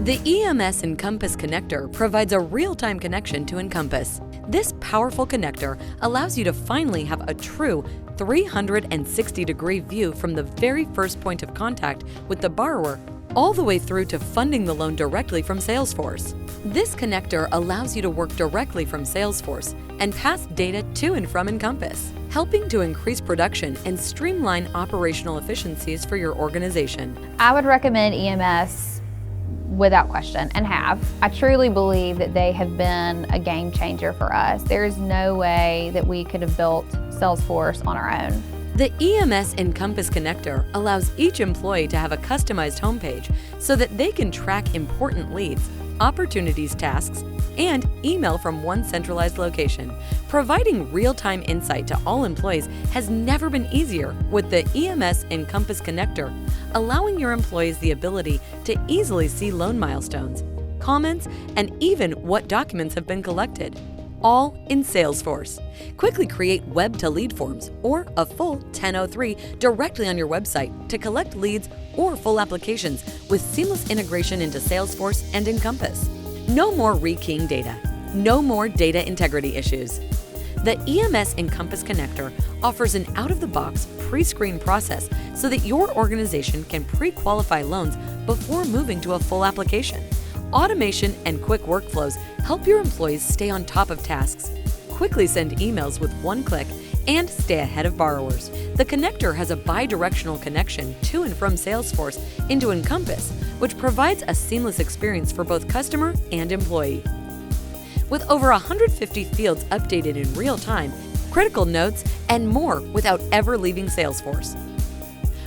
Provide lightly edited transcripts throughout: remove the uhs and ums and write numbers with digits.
The EMS Encompass connector provides a real-time connection to Encompass. This powerful connector allows you to finally have a true 360-degree view from the very first point of contact with the borrower all the way through to funding the loan directly from Salesforce. This connector allows you to work directly from Salesforce and pass data to and from Encompass, helping to increase production and streamline operational efficiencies for your organization. I would recommend EMS without question, and have. I truly believe that they have been a game changer for us. There is no way that we could have built Salesforce on our own. The EMS Encompass connector allows each employee to have a customized homepage so that they can track important leads, opportunities, tasks, and email from one centralized location. Providing real-time insight to all employees has never been easier with the EMS Encompass connector, allowing your employees the ability to easily see loan milestones, comments, and even what documents have been collected, all in Salesforce. Quickly create web-to-lead forms or a full 1003 directly on your website to collect leads or full applications with seamless integration into Salesforce and Encompass. No more rekeying data. No more data integrity issues. The EMS Encompass connector offers an out-of-the-box pre-screen process so that your organization can pre-qualify loans before moving to a full application. Automation and quick workflows help your employees stay on top of tasks, quickly send emails with one click, and stay ahead of borrowers. The connector has a bi-directional connection to and from Salesforce into Encompass, which provides a seamless experience for both customer and employee. With over 150 fields updated in real time, critical notes, and more without ever leaving Salesforce.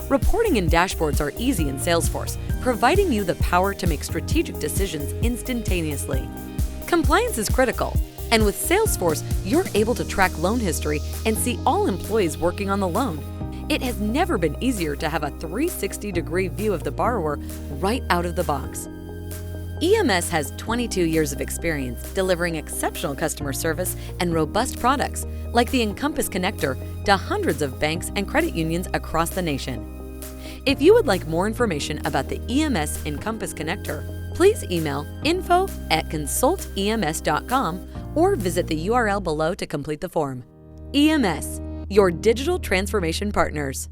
Reporting and dashboards are easy in Salesforce, providing you the power to make strategic decisions instantaneously. Compliance is critical, and with Salesforce, you're able to track loan history and see all employees working on the loan. It has never been easier to have a 360-degree view of the borrower right out of the box. EMS has 22 years of experience delivering exceptional customer service and robust products like the Encompass connector to hundreds of banks and credit unions across the nation. If you would like more information about the EMS Encompass connector, please email info@consultems.com or visit the URL below to complete the form. EMS, your digital transformation partners.